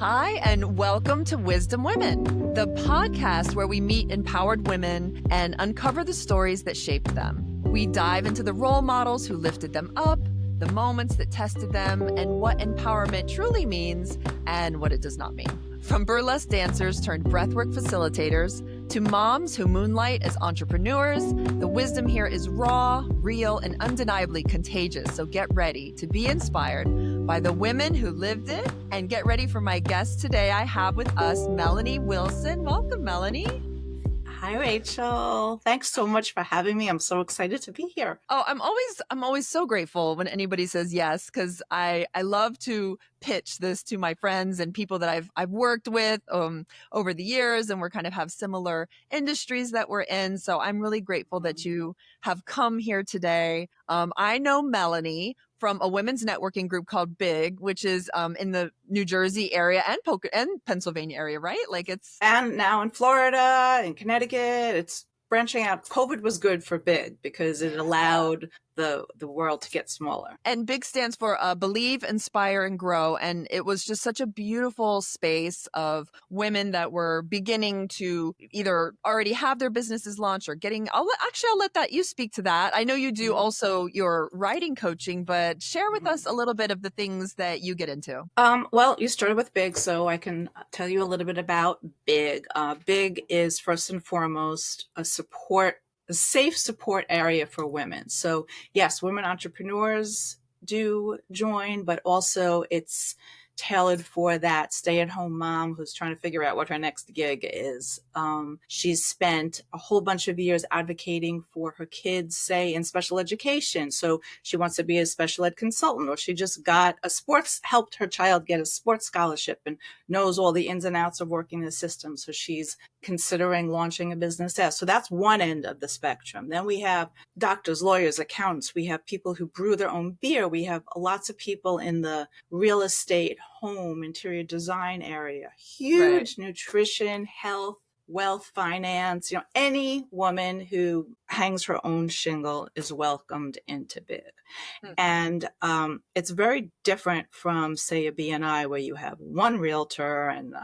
Hi, and welcome to Wisdom Women, the podcast where we meet empowered women and uncover the stories that shaped them. We dive into the role models who lifted them up, the moments that tested them, and what empowerment truly means and what it does not mean. From burlesque dancers turned breathwork facilitators to moms who moonlight as entrepreneurs, the wisdom here is raw, real, and undeniably contagious. So get ready to be inspired by the women who lived it, and get ready for my guest today. I have with us Melanie Wilson. Welcome, Melanie. Hi, Rachel. Thanks so much for having me. I'm so excited to be here. Oh, I'm always so grateful when anybody says yes, because I love to pitch this to my friends and people that I've worked with over the years, and we're kind of have similar industries that we're in. So I'm really grateful that you have come here today. I know Melanie from a women's networking group called Big, which is in the New Jersey area and Pennsylvania area, right? And now in Florida and Connecticut, it's branching out. COVID was good for Big because it allowed the world to get smaller. And Big stands for Believe, Inspire, and Grow. And it was just such a beautiful space of women that were beginning to either already have their businesses launched or I'll let you speak to that. I know you do also your writing coaching, but share with us a little bit of the things that you get into. Well, you started with Big, so I can tell you a little bit about Big. Big is first and foremost a safe support area for women. So yes, women entrepreneurs do join, but also it's tailored for that stay-at-home mom who's trying to figure out what her next gig is. She's spent a whole bunch of years advocating for her kids, say in special education. So she wants to be a special ed consultant, or she just helped her child get a sports scholarship and knows all the ins and outs of working the system. So she's considering launching a business there. So that's one end of the spectrum. Then we have doctors, lawyers, accountants. We have people who brew their own beer. We have lots of people in the real estate, home, interior design area, huge nutrition, health, wealth, finance. Any woman who hangs her own shingle is welcomed into Big. And it's very different from, say, a BNI where you have one realtor and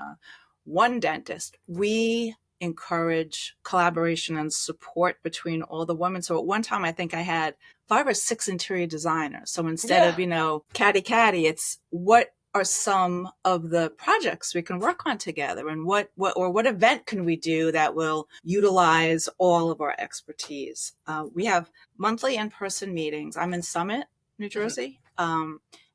one dentist. We encourage collaboration and support between all the women. So at one time, I think I had 5 or 6 interior designers. So instead of, catty, it's what are some of the projects we can work on together, and what event can we do that will utilize all of our expertise. We have monthly in-person meetings. I'm in Summit, New Jersey.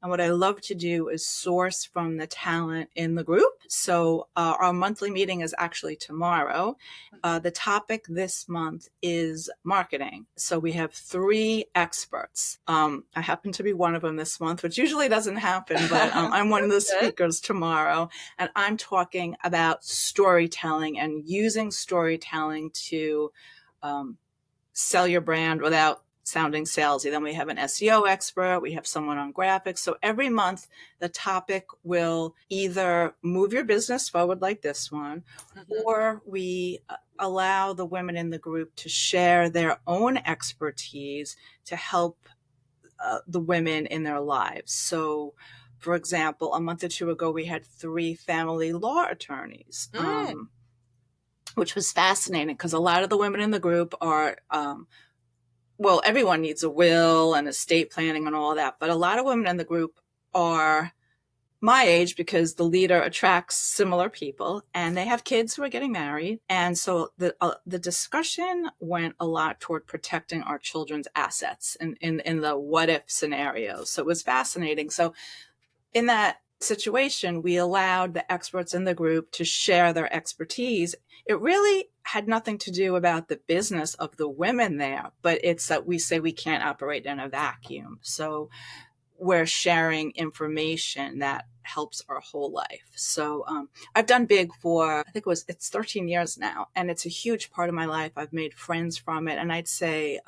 And what I love to do is source from the talent in the group. So our monthly meeting is actually tomorrow. The topic this month is marketing. So we have 3 experts. I happen to be one of them this month, which usually doesn't happen, but I'm one of the speakers tomorrow. And I'm talking about storytelling and using storytelling to sell your brand without sounding salesy. Then we have an SEO expert. We have someone on graphics. So every month, the topic will either move your business forward like this one, or we allow the women in the group to share their own expertise to help the women in their lives. So, for example, a month or 2 ago, we had 3 family law attorneys, which was fascinating because a lot of the women in the group are well, everyone needs a will and estate planning and all that, but a lot of women in the group are my age because the leader attracts similar people and they have kids who are getting married. And so the discussion went a lot toward protecting our children's assets in the what if scenario. So it was fascinating. So in that situation, we allowed the experts in the group to share their expertise. It really had nothing to do about the business of the women there, but it's that we say we can't operate in a vacuum. So we're sharing information that helps our whole life. So I've done Big for, I think it's 13 years now, and it's a huge part of my life. I've made friends from it. And I'd say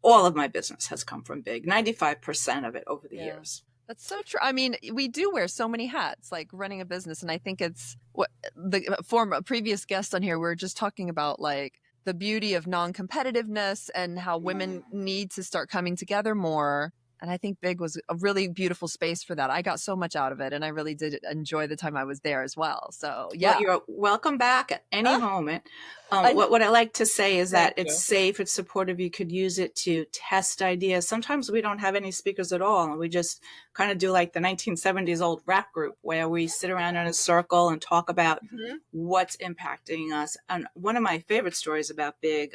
all of my business has come from Big, 95% of it over the years. That's so true. I mean, we do wear so many hats, like running a business. And I think it's what a previous guest on here, we were just talking about like the beauty of non-competitiveness and how women need to start coming together more And I think Big was a really beautiful space for that. I got so much out of it, and I really did enjoy the time I was there as well. So Well, yeah. you're welcome back at any moment. I know. What I like to say is that Thank it's you. safe, it's supportive. You could use it to test ideas. Sometimes we don't have any speakers at all, and we just kind of do like the 1970s old rap group where we sit around in a circle and talk about Mhm. what's impacting us. And one of my favorite stories about Big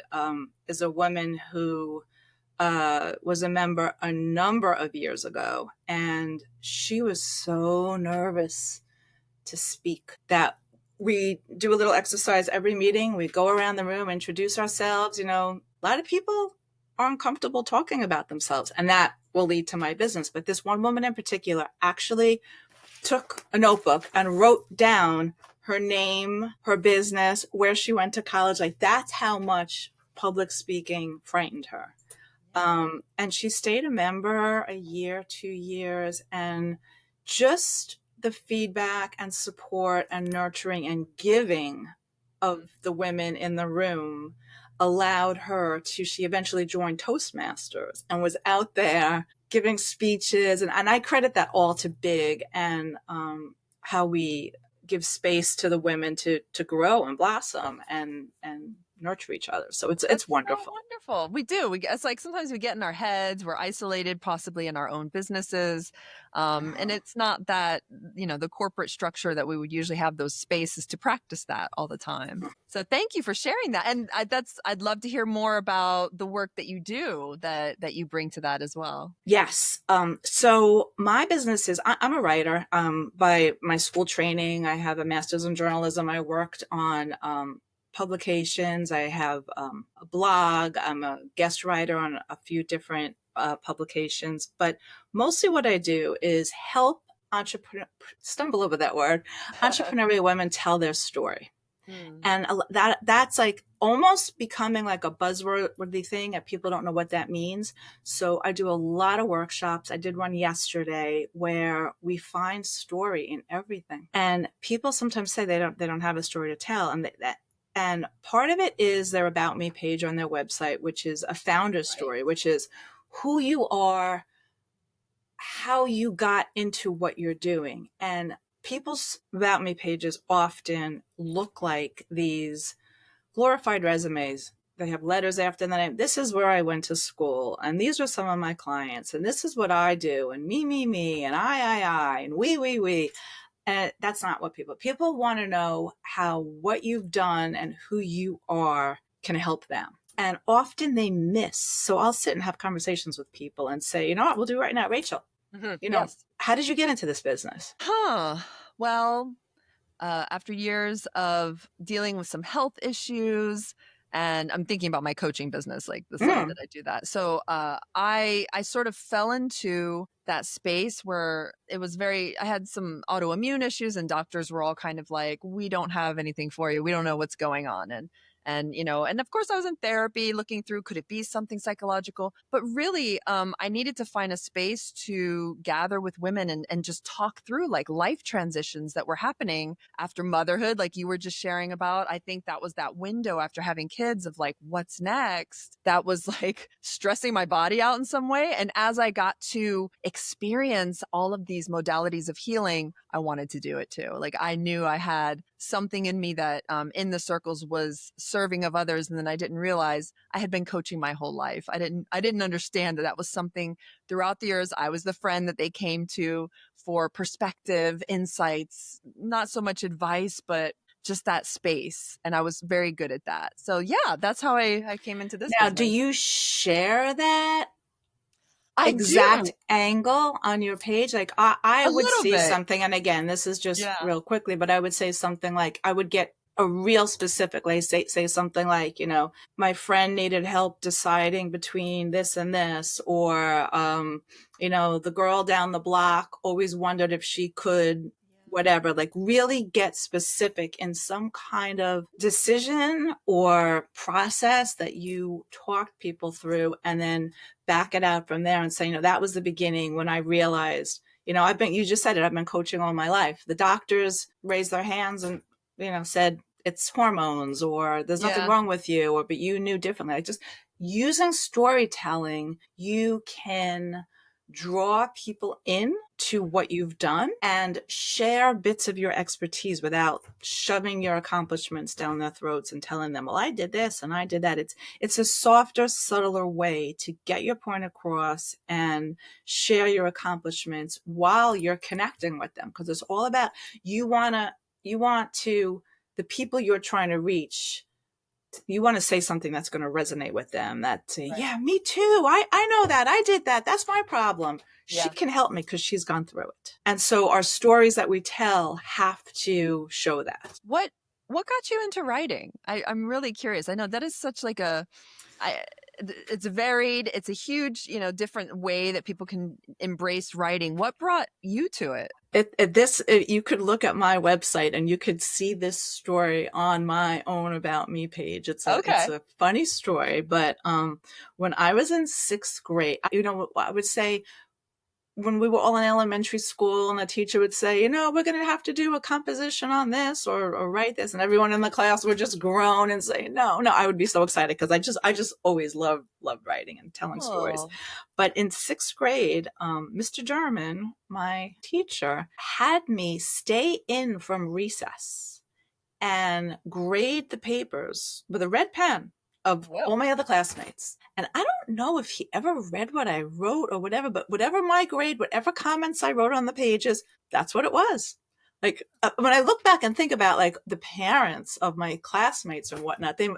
is a woman who was a member a number of years ago, and she was so nervous to speak that we do a little exercise every meeting. We go around the room, introduce ourselves. A lot of people are uncomfortable talking about themselves, and that will lead to my business. But this one woman in particular actually took a notebook and wrote down her name, her business, where she went to college. Like, that's how much public speaking frightened her. And she stayed a member a year, 2 years, and just the feedback and support and nurturing and giving of the women in the room allowed her to, she eventually joined Toastmasters and was out there giving speeches. And I credit that all to Big and how we give space to the women to grow and blossom and nurture each other. So it's That's so wonderful. wonderful. We do. It's like sometimes we get in our heads, we're isolated, possibly in our own businesses. And it's not that, the corporate structure that we would usually have those spaces to practice that all the time. So thank you for sharing that. And I'd love to hear more about the work that you do that you bring to that as well. Yes. So my business is, I'm a writer by my school training. I have a master's in journalism. I worked on publications. I have a blog. I'm a guest writer on a few different publications. But mostly what I do is help stumble over that word, entrepreneurial women tell their story. And that's like almost becoming like a buzzworthy thing that people don't know what that means. So I do a lot of workshops. I did one yesterday where we find story in everything. And people sometimes say they don't have a story to tell. And part of it is their About Me page on their website, which is a founder's story, which is who you are, how you got into what you're doing. And people's About Me pages often look like these glorified resumes. They have letters after the name. This is where I went to school, and these are some of my clients, and this is what I do, and me, and I, and we. And that's not what people want to know, how what you've done and who you are can help them. And often they miss. So I'll sit and have conversations with people and say, you know what, we'll do right now, Rachel. Yes. How did you get into this business? Well, after years of dealing with some health issues, and I'm thinking about my coaching business, like the side that I do that. So I sort of fell into that space where it was I had some autoimmune issues, and doctors were all kind of like, we don't have anything for you. We don't know what's going on. And of course I was in therapy looking through, could it be something psychological? But really, I needed to find a space to gather with women and just talk through like life transitions that were happening after motherhood, like you were just sharing about. I think that was that window after having kids of like, what's next? That was like stressing my body out in some way. And as I got to experience all of these modalities of healing, I wanted to do it too. Like I knew I had something in me that in the circles was serving of others, and then I didn't realize I had been coaching my whole life. I didn't understand that was something throughout the years. I was the friend that they came to for perspective, insights, not so much advice, but just that space. And I was very good at that. So yeah, that's how I came into this Now, business. do you share that I exact do angle on your page? Like I a would little see bit. something, and again, this is just Yeah. real quickly, but I would say something like, I would get a real specific, like say something like, my friend needed help deciding between this and this, or the girl down the block always wondered if she could whatever, like really get specific in some kind of decision or process that you talked people through, and then back it out from there and say, that was the beginning when I realized, you just said it, I've been coaching all my life. The doctors raised their hands and, said it's hormones, or there's nothing wrong with you, but you knew differently. Like just using storytelling, you can draw people in to what you've done and share bits of your expertise without shoving your accomplishments down their throats and telling them, well, I did this and I did that. It's a softer, subtler way to get your point across and share your accomplishments while you're connecting with them. Because it's all about, you want to, the people you're trying to reach, you want to say something that's going to resonate with them, that say, right. Yeah, me too. I know that. I did that. That's my problem. Yeah. She can help me because she's gone through it. And so our stories that we tell have to show that. What got you into writing? I'm really curious. I know that is such like it's varied. It's a huge, different way that people can embrace writing. What brought you to it? You could look at my website and you could see this story on my own About Me page. It's a funny story, but when I was in 6th grade, I would say, when we were all in elementary school and the teacher would say, we're going to have to do a composition on this or write this. And everyone in the class would just groan and say, no, I would be so excited because I just always loved writing and telling stories. But in 6th grade, Mr. German, my teacher, had me stay in from recess and grade the papers with a red pen of all my other classmates. And I don't know if he ever read what I wrote or whatever, but whatever my grade, whatever comments I wrote on the pages, that's what it was. Like when I look back and think about like the parents of my classmates and whatnot, they,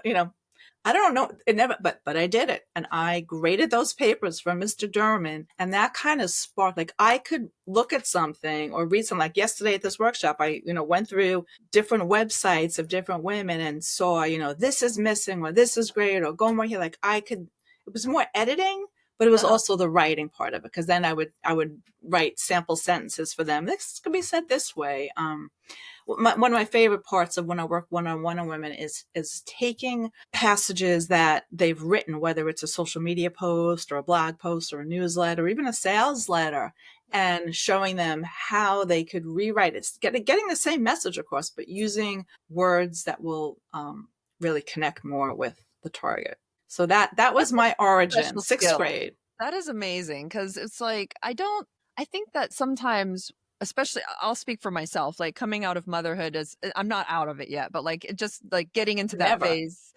I don't know, it never, but I did it. And I graded those papers from Mr. Derman. And that kind of sparked, like I could look at something or read something. Like yesterday at this workshop, I, went through different websites of different women and saw, this is missing or this is great or go more here. Like it was more editing, but it was also the writing part of it. Cause then I would write sample sentences for them. This could be said this way. One of my favorite parts of when I work one-on-one on women is taking passages that they've written, whether it's a social media post or a blog post or a newsletter or even a sales letter, and showing them how they could rewrite it, getting the same message across, but using words that will really connect more with the target. So that was my origin, 6th grade. That is amazing because it's like, I think that sometimes, especially I'll speak for myself, like coming out of motherhood I'm not out of it yet, but like just like getting into that phase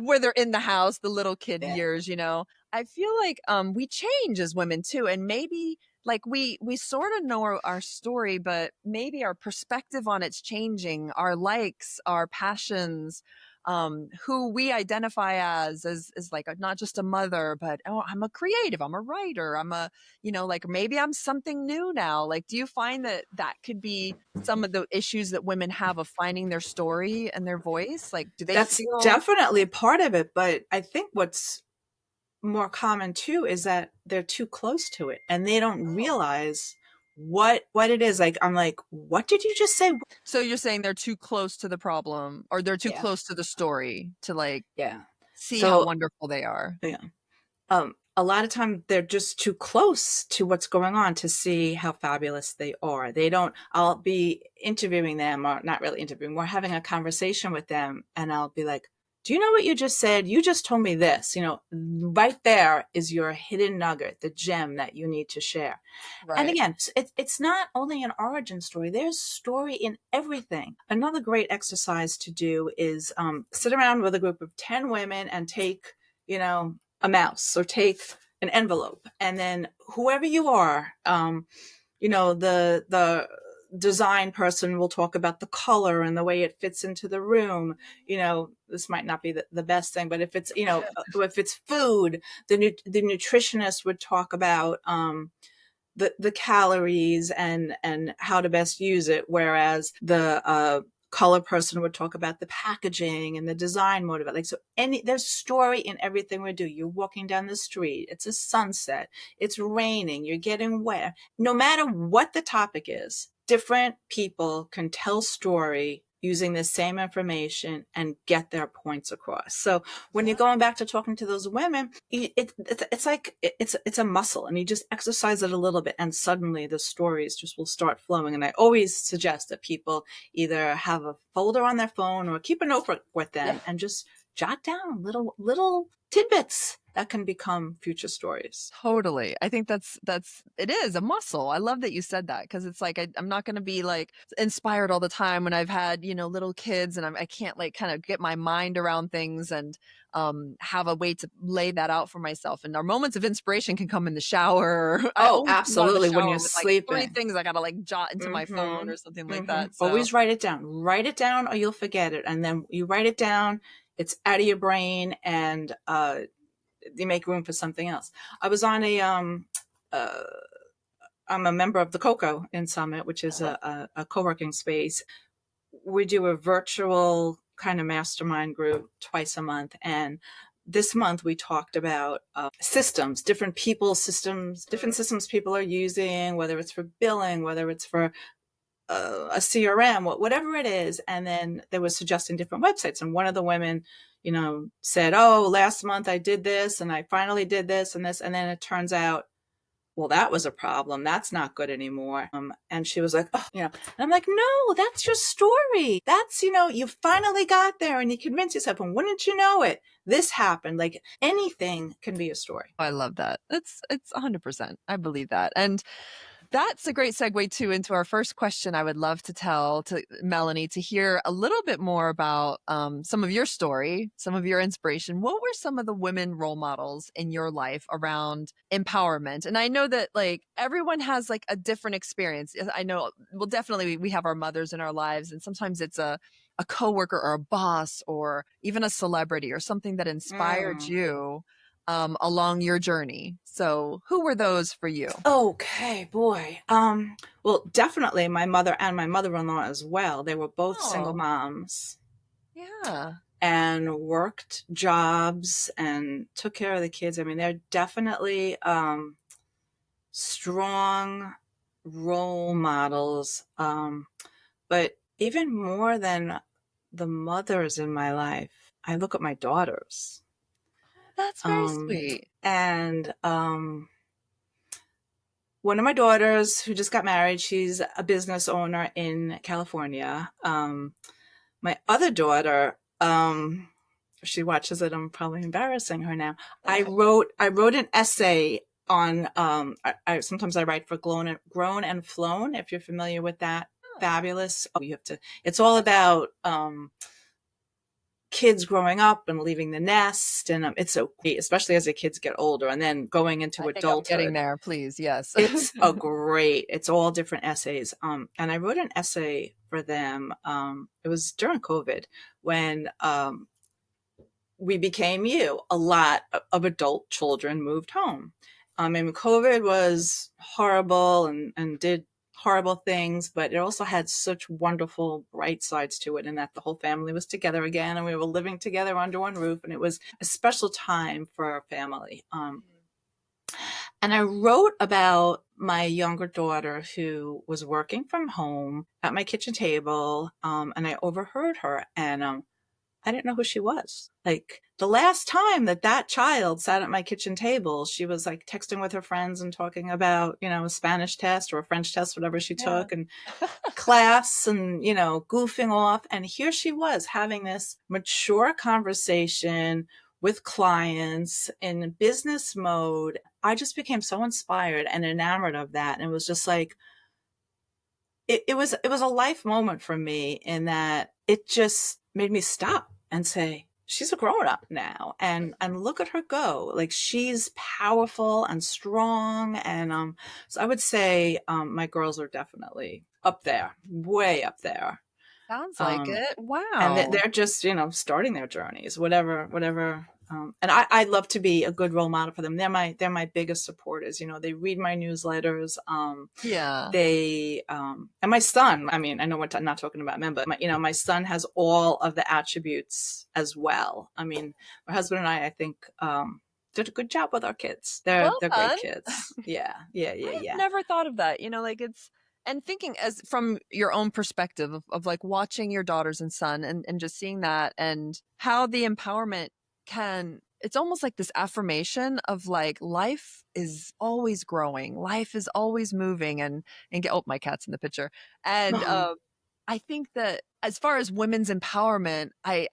where they're in the house, the little kid years, I feel like we change as women too. And maybe like we sort of know our story, but maybe our perspective on it's changing, our likes, our passions, who we identify as like not just a mother, but I'm a creative, I'm a writer, I'm a, like maybe I'm something new now. Like, do you find that could be some of the issues that women have of finding their story and their voice? Like, do they That's definitely part of it. But I think what's more common too is that they're too close to it and they don't realize what it is. Like, I'm like, what did you just say? So you're saying they're too close to the problem or they're too close to the story to like see how wonderful they are. A lot of times they're just too close to what's going on to see how fabulous they are. I'll be interviewing them, or not really interviewing, we're having a conversation with them and I'll be like, do you know what you just said? You just told me this, right there is your hidden nugget, the gem that you need to share. Right. And again, it's not only an origin story, there's story in everything. Another great exercise to do is sit around with a group of 10 women and take, a mouse or take an envelope. And then whoever you are, the design person will talk about the color and the way it fits into the room. This might not be the best thing, but if it's, if it's food, the nutritionist would talk about the calories and how to best use it. Whereas the color person would talk about the packaging and the design mode of it. Like, so there's story in everything we do. You're walking down the street. It's a sunset. It's raining. You're getting wet. No matter what the topic is, different people can tell story using the same information and get their points across. So when you're going back to talking to those women, it's like it's a muscle, and you just exercise it a little bit, and suddenly the stories just will start flowing. And I always suggest that people either have a folder on their phone or keep a notebook with them and just jot down little tidbits that can become future stories. Totally. I think it is a muscle. I love that you said that because it's like I'm not going to be like inspired all the time when I've had, little kids and I can't like kind of get my mind around things and have a way to lay that out for myself. And our moments of inspiration can come in the shower. I Oh, always come out of the absolutely. When shower you're with like three sleeping. things I got to like jot into my phone Mm-hmm. or something like Mm-hmm. that. So Always write it down. Write it down or you'll forget it. And then you write it down, it's out of your brain, and you make room for something else. I was on uh, I'm a member of the Coco in Summit, which is a co-working space. We do a virtual kind of mastermind group twice a month. And this month we talked about systems, different people systems, different systems people are using, whether it's for billing, whether it's for a CRM, whatever it is. And then they were suggesting different websites. And one of the women, said, "Oh, last month I did this and I finally did this and this." And then it turns out, well, that was a problem. That's not good anymore. And she was like, "Oh, And I'm like, no, that's your story. That's, you finally got there and you convinced yourself. And wouldn't you know it? This happened. Like anything can be a story." I love that. It's 100%. I believe that. And that's a great segue too into our first question. I would love to tell to Melanie to hear a little bit more about some of your story, some of your inspiration. What were some of the women role models in your life around empowerment? And I know that like everyone has like a different experience. I know, well, definitely we have our mothers in our lives, and sometimes it's a coworker or a boss or even a celebrity or something that inspired Mm. you along your journey. So who were those for you? Okay, boy. Well, definitely my mother and my mother-in-law as well. They were both single Oh, moms yeah. and worked jobs and took care of the kids. I mean, they're definitely strong role models. But even more than the mothers in my life, I look at my daughters. That's very sweet. And one of my daughters who just got married, she's a business owner in California. My other daughter, if she watches it, I'm probably embarrassing her now. I wrote an essay on sometimes I write for Grown and Flown, if you're familiar with that. Fabulous. Oh, you have to. It's all about kids growing up and leaving the nest, and it's so especially as the kids get older and then going into I think I'm getting adulthood. there, please. Yes. It's all different essays. And I wrote an essay for them. It was during COVID when we became a lot of adult children moved home. And COVID was horrible and did horrible things, but it also had such wonderful bright sides to it, and that the whole family was together again and we were living together under one roof, and it was a special time for our family. And I wrote about my younger daughter who was working from home at my kitchen table, and I overheard her, and I didn't know who she was. Like the last time that child sat at my kitchen table, she was like texting with her friends and talking about, a Spanish test or a French test, whatever she Yeah. took, and class and, goofing off. And here she was having this mature conversation with clients in business mode. I just became so inspired and enamored of that. And it was just like, it was a life moment for me in that it just made me stop and say, she's a grown up now, and look at her go. Like she's powerful and strong. And so I would say my girls are definitely up there, way up there. Sounds like Um, it. and Wow. they're just starting their journeys, whatever. And I love to be a good role model for them. They're my biggest supporters. They read my newsletters. Yeah. They and my son, I mean, I know we're not talking about men, but my son has all of the attributes as well. I mean, my husband and I think did a good job with our kids. They're Well great done. kids. Yeah, yeah, yeah, I've yeah. never thought of that. Like it's and thinking as from your own perspective of like watching your daughters and son and just seeing that and how the empowerment can it's almost like this affirmation of like life is always growing, life is always moving and oh, my cat's in the picture. And Oh, I think that as far as women's empowerment, I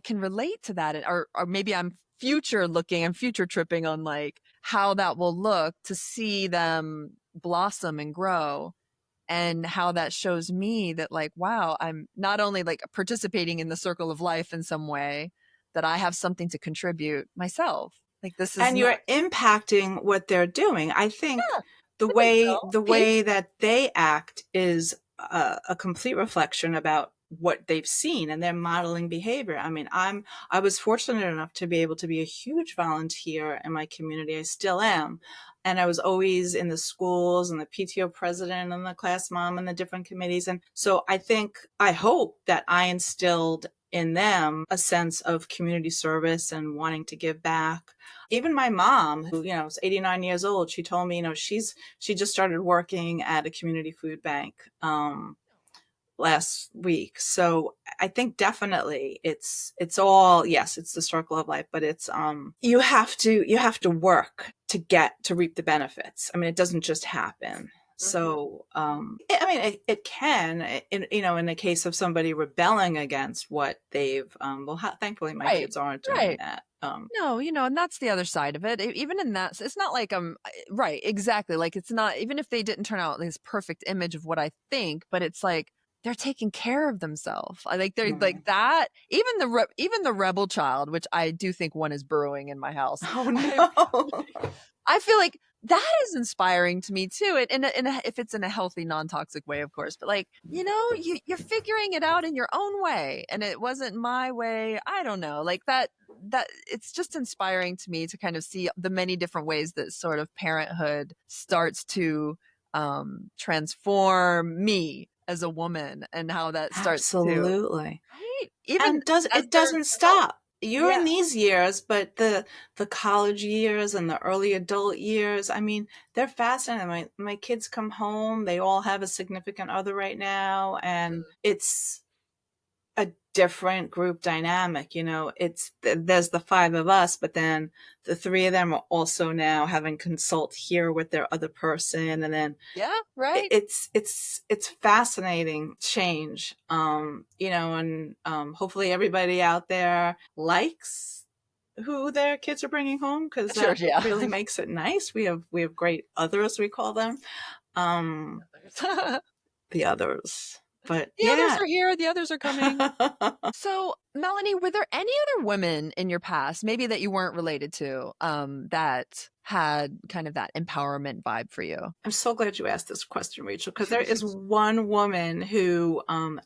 can relate to that. Or maybe I'm future tripping on like how that will look to see them blossom and grow, and how that shows me that like, wow, I'm not only like participating in the circle of life in some way, that I have something to contribute myself. Like this is And not, you're impacting what they're doing. I think yeah, the I think so. Maybe. way that they act is a complete reflection about what they've seen, and they're modeling behavior. I mean, I was fortunate enough to be able to be a huge volunteer in my community. I still am. And I was always in the schools and the PTO president and the class mom and the different committees. And so I hope that I instilled in them a sense of community service and wanting to give back. Even my mom, who, is 89 years old, she told me, she just started working at a community food bank last week. So I think definitely it's all, yes, it's the circle of life, but it's you have to work to reap the benefits. I mean, it doesn't just happen. So, I mean, it can, in the case of somebody rebelling against what they've, thankfully my kids aren't doing that. No, and that's the other side of it. Even in that, it's not like right, exactly. Like it's not, even if they didn't turn out this perfect image of what I think, but it's like they're taking care of themselves. I like they're like that. Even the rebel child, which I do think one is brewing in my house. Oh no. I feel like that is inspiring to me too. If it's in a healthy, non-toxic way, of course, but like, you're figuring it out in your own way, and it wasn't my way. I don't know, like that it's just inspiring to me to kind of see the many different ways that sort of parenthood starts to transform me as a woman, and how that starts to, Absolutely. right? Even And as it they're doesn't stop. You're in yeah. these years, but the college years and the early adult years, I mean, they're fascinating. My kids come home, they all have a significant other right now, and it's a different group dynamic. There's the five of us, but then the three of them are also now having consult here with their other person, and then Yeah, right. it's fascinating change. And hopefully everybody out there likes who their kids are bringing home, because Sure, that yeah. really makes it nice. We have great others, we call them, the others. But The others yeah. are here, the others are coming. So, Melanie, were there any other women in your past, maybe that you weren't related to, that had kind of that empowerment vibe for you? I'm so glad you asked this question, Rachel, because there is one woman who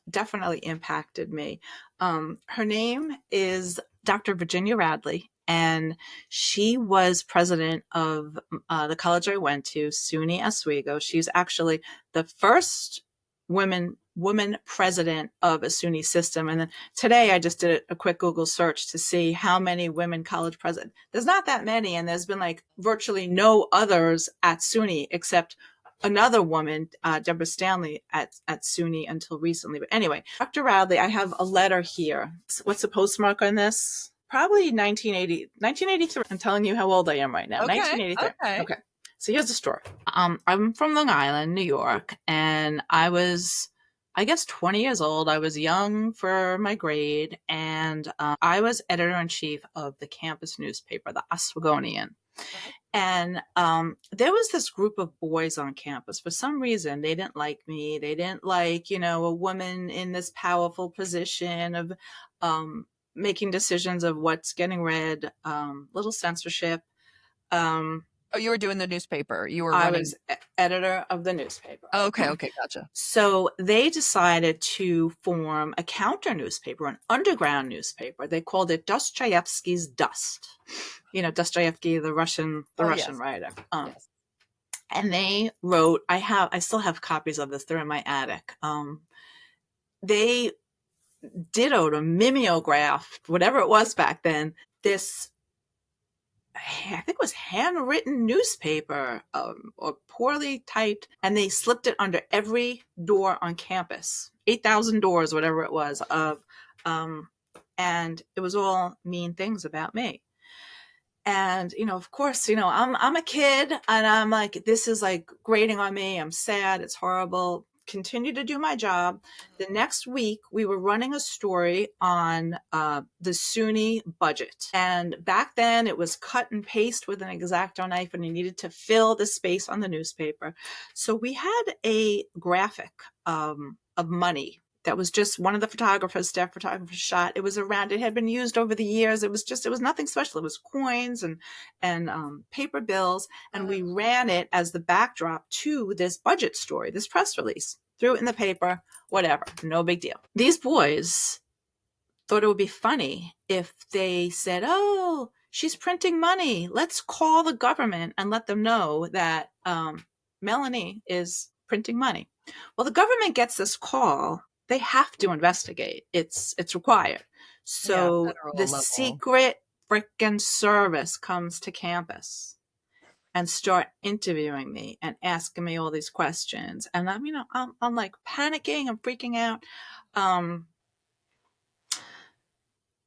definitely impacted me. Her name is Dr. Virginia Radley, and she was president of the college I went to, SUNY Oswego. She's actually the first woman president of a SUNY system. And then today I just did a quick Google search to see how many women college presidents. There's not that many, and there's been like virtually no others at SUNY except another woman, Deborah Stanley at SUNY until recently. But anyway, Dr. Radley, I have a letter here. What's the postmark on this? Probably 1983. I'm telling you how old I am right now. Okay, 1983. Okay. So here's the story. I'm from Long Island, New York, and I was, I guess, 20 years old. I was young for my grade, and I was editor-in-chief of the campus newspaper, the Oswegonian. And there was this group of boys on campus. For some reason, they didn't like me. They didn't like, a woman in this powerful position of making decisions of what's getting read, little censorship. Oh, you were doing the newspaper. You were I running. was editor of the newspaper. Oh, okay, gotcha. So they decided to form a counter newspaper, an underground newspaper. They called it Dostoevsky's Dust. Dostoevsky, the Russian writer. Yes. And they wrote, I still have copies of this. They're in my attic. They dittoed or mimeographed, whatever it was back then, this, I think it was handwritten newspaper, or poorly typed, and they slipped it under every door on campus, 8,000 doors, whatever it was, and it was all mean things about me. And, of course, I'm a kid, and I'm like, this is like grating on me. I'm sad. It's horrible. continued to do my job. The next week, we were running a story on the SUNY budget. And back then, it was cut and paste with an X-Acto knife, and you needed to fill the space on the newspaper. So we had a graphic of money that was just one of the staff photographers shot. It was around, it had been used over the years. It was nothing special. It was coins and paper bills. And we ran it as the backdrop to this budget story, this press release. Threw it in the paper, whatever, no big deal. These boys thought it would be funny if they said, oh, she's printing money. Let's call the government and let them know that Melanie is printing money. Well, the government gets this call. They have to investigate. It's required. So the secret frickin' service comes to campus and start interviewing me and asking me all these questions. And I'm like panicking and freaking out.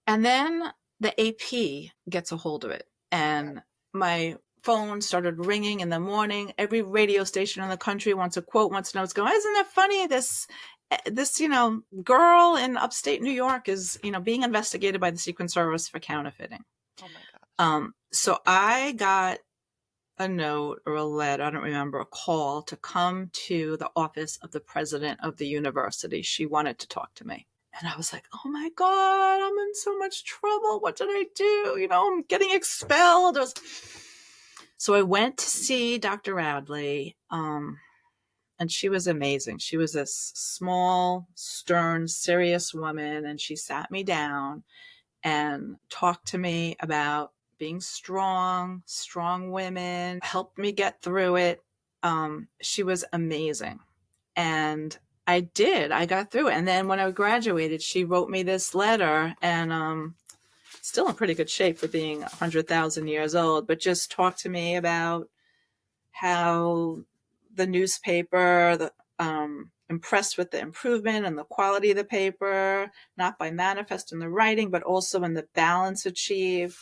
And then the AP gets a hold of it, and my phone started ringing in the morning. Every radio station in the country wants a quote, wants to know what's going on. Isn't that funny? This girl in upstate New York is, being investigated by the Secret Service for counterfeiting. Oh my gosh. So I got a note or a letter, I don't remember, a call to come to the office of the president of the university. She wanted to talk to me. And I was like, oh my God, I'm in so much trouble. What did I do? I'm getting expelled. So I went to see Dr. Radley, and she was amazing. She was this small, stern, serious woman, and she sat me down and talked to me about being strong women, helped me get through it. She was amazing. And I got through it. And then when I graduated, she wrote me this letter, and still in pretty good shape for being 100,000 years old, but just talked to me about how the newspaper, impressed with the improvement and the quality of the paper, not by manifest in the writing, but also in the balance achieved.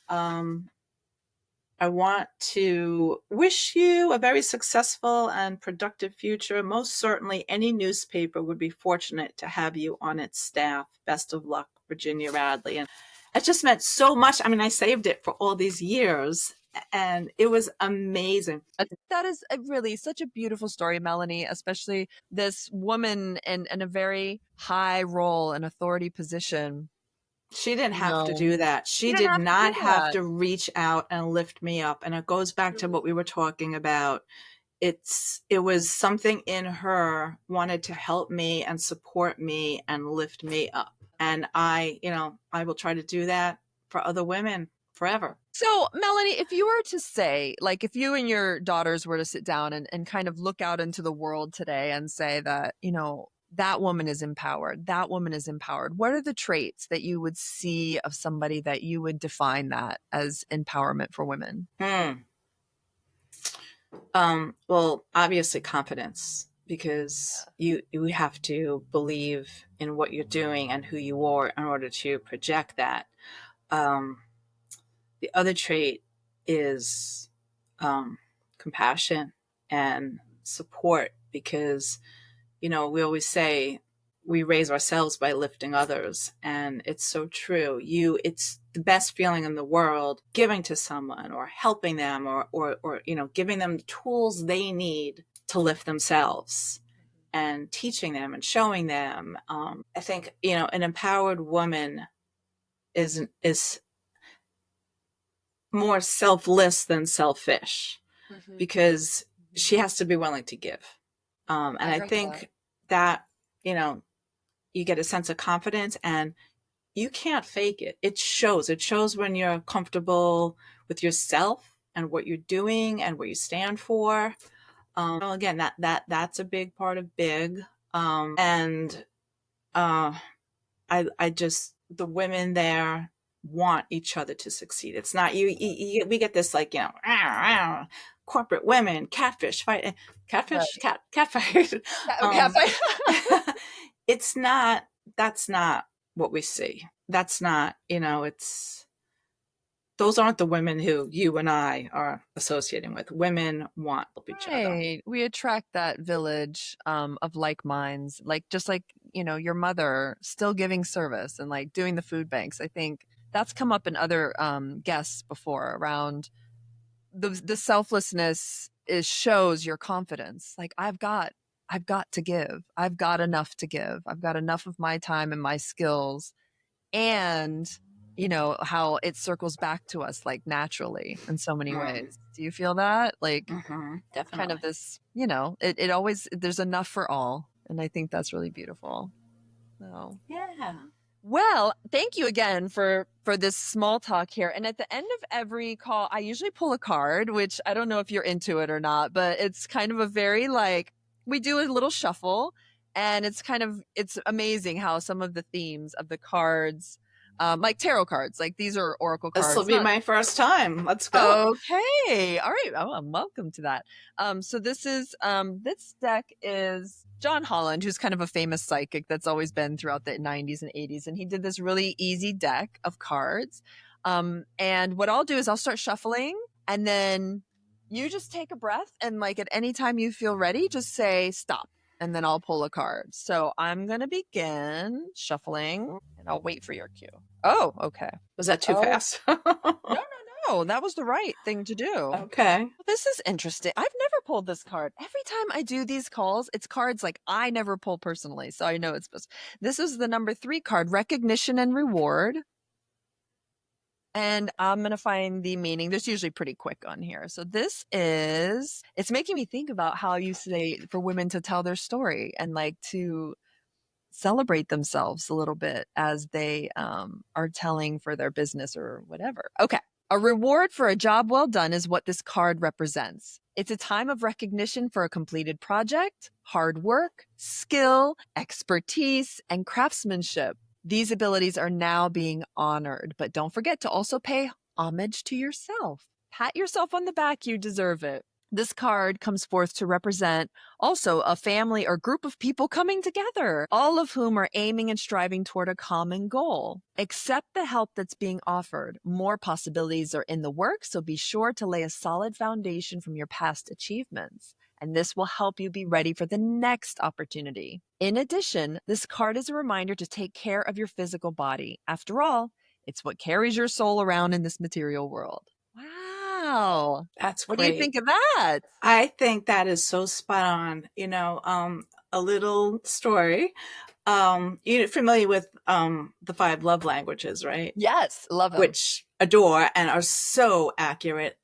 I want to wish you a very successful and productive future. Most certainly, any newspaper would be fortunate to have you on its staff. Best of luck, Virginia Radley. And it just meant so much. I saved it for all these years, and it was amazing. That is really such a beautiful story, Melanie, especially this woman in a very high role and authority position. She didn't have to do that. She did not have to reach out and lift me up. And it goes back to what we were talking about. It was something in her wanted to help me and support me and lift me up. And I will try to do that for other women forever. So, Melanie, if you were to say, like, if you and your daughters were to sit down and kind of look out into the world today and say that, that woman is empowered, that woman is empowered, what are the traits that you would see of somebody that you would define that as empowerment for women? Well, obviously confidence, because you have to believe in what you're doing and who you are in order to project that. The other trait is compassion and support, because we always say we raise ourselves by lifting others. And it's so true. It's the best feeling in the world, giving to someone or helping them or giving them the tools they need to lift themselves and teaching them and showing them. I think, an empowered woman is more selfless than selfish, because she has to be willing to give. And I think that, you get a sense of confidence, and you can't fake it. It shows when you're comfortable with yourself and what you're doing and what you stand for. Again, that's a big part of big. And I just, the women there want each other to succeed. It's not we get this corporate women, catfight. It's not, that's not what we see. That's not, those aren't the women who you and I are associating with. Women want to help each other. Right. We attract that village of like minds, like just like, your mother still giving service and like doing the food banks. I think that's come up in other guests before around the selflessness is shows your confidence. Like I've got to give. I've got enough to give. I've got enough of my time and my skills, and how it circles back to us like naturally in so many Mm, ways. Do you feel that? Like kind of definitely. this, it always, there's enough for all. And I think that's really beautiful. So, Yeah. well, thank you again for this small talk here. And at the end of every call, I usually pull a card, which I don't know if you're into it or not, but it's kind of a very like we do a little shuffle, and it's amazing how some of the themes of the cards, like tarot cards, like these are oracle This will cards, be not my first time. Let's go. okay. All right. Oh, I'm welcome to that. So this deck is John Holland, who's kind of a famous psychic that's always been throughout the 90s and 80s. And he did this really easy deck of cards. And what I'll do is I'll start shuffling, and then you just take a breath, and like at any time you feel ready, just say stop. And then I'll pull a card. So I'm gonna begin shuffling, and I'll wait for your cue. Oh, okay. Was that too Oh, fast? no, no, no. That was the right thing to do. Okay. Well, this is interesting. I've never pulled this card. Every time I do these calls, it's cards like I never pull personally. So I know it's supposed. This is the number 3 card, recognition and reward. And I'm going to find the meaning. There's usually pretty quick on here. So it's making me think about how you say for women to tell their story and like to celebrate themselves a little bit as they are telling for their business or whatever. Okay. A reward for a job well done is what this card represents. It's a time of recognition for a completed project, hard work, skill, expertise, and craftsmanship. These abilities are now being honored, but don't forget to also pay homage to yourself. Pat yourself on the back, you deserve it. This card comes forth to represent also a family or group of people coming together, all of whom are aiming and striving toward a common goal. Accept the help that's being offered. More possibilities are in the works, so be sure to lay a solid foundation from your past achievements, and this will help you be ready for the next opportunity. In addition, this card is a reminder to take care of your physical body. After all, it's what carries your soul around in this material world. Wow. That's What do you great. think of that? I think that is so spot on. A little story. You're familiar with the 5 love languages, right? Yes, love them. Which adore and are so accurate.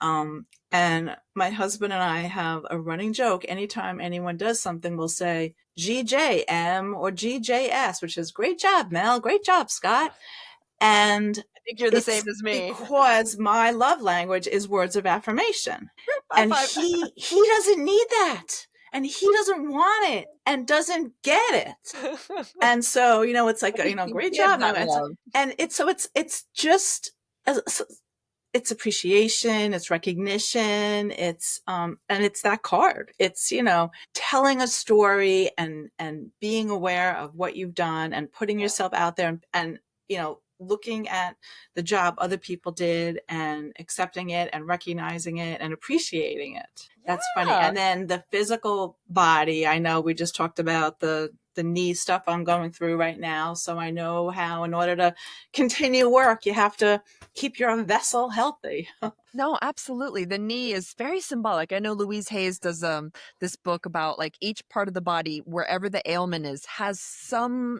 And my husband and I have a running joke. Anytime anyone does something, we'll say GJM or GJS, which is great job, Mel. Great job, Scott. And I think you're the it's same as me. because my love language is words of affirmation. High And five. he doesn't need that. And he doesn't want it and doesn't get it. And so, it's like, great job. And it's just, it's appreciation, it's recognition, and it's that card. It's, telling a story and being aware of what you've done and putting yourself out there and looking at the job other people did and accepting it and recognizing it and appreciating it. That's funny. And then the physical body, I know we just talked about the knee stuff I'm going through right now. So I know how in order to continue work, you have to keep your vessel healthy. No, absolutely. The knee is very symbolic. I know Louise Hayes does this book about like each part of the body, wherever the ailment is, has some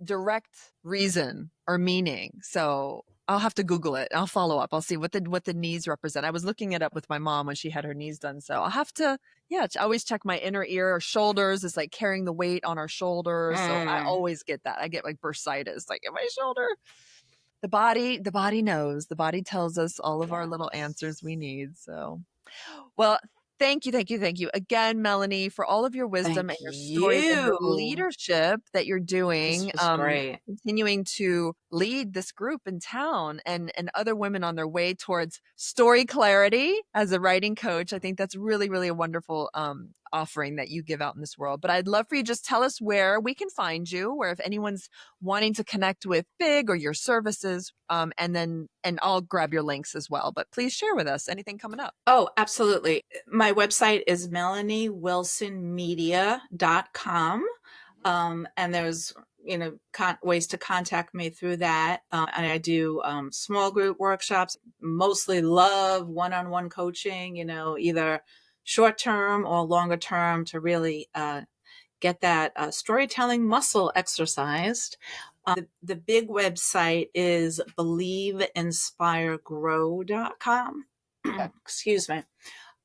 direct reason or meaning. So I'll have to Google it. I'll follow up. I'll see what the knees represent. I was looking it up with my mom when she had her knees done. So I'll have to, always check my inner ear or shoulders. It's like carrying the weight on our shoulders. So I always get that. I get like bursitis, like in my shoulder. The body knows. The body tells us all of our little answers we need. So, well, thank you again, Melanie, for all of your wisdom and your stories and your leadership that you're doing. This was great. Continuing to lead this group in town and other women on their way towards story clarity as a writing coach. I think that's really, really a wonderful offering that you give out in this world. But I'd love for you to just tell us where we can find you, where if anyone's wanting to connect with Big or your services, and I'll grab your links as well. But please share with us anything coming up. Oh, absolutely. My website is melaniewilsonmedia.com. And there's, ways to contact me through that. And I do small group workshops, mostly love one-on-one coaching, either short-term or longer term to really get that storytelling muscle exercised. The big website is believeinspiregrow.com. Excuse me.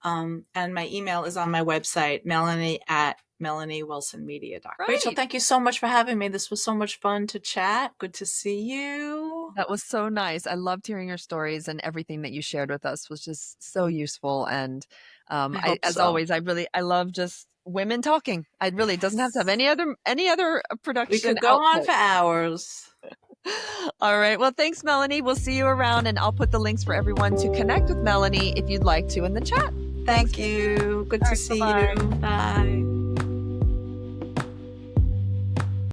And my email is on my website, melanie@melaniewilsonmedia.com. Right. Rachel, thank you so much for having me. This was so much fun to chat. Good to see you. That was so nice. I loved hearing your stories, and everything that you shared with us was just so useful. And as always, I love just women talking. It doesn't have to have any other production. We could go on for hours. All right. Well, thanks, Melanie. We'll see you around, and I'll put the links for everyone to connect with Melanie if you'd like to in the chat. Thank you. Good to see you. Bye.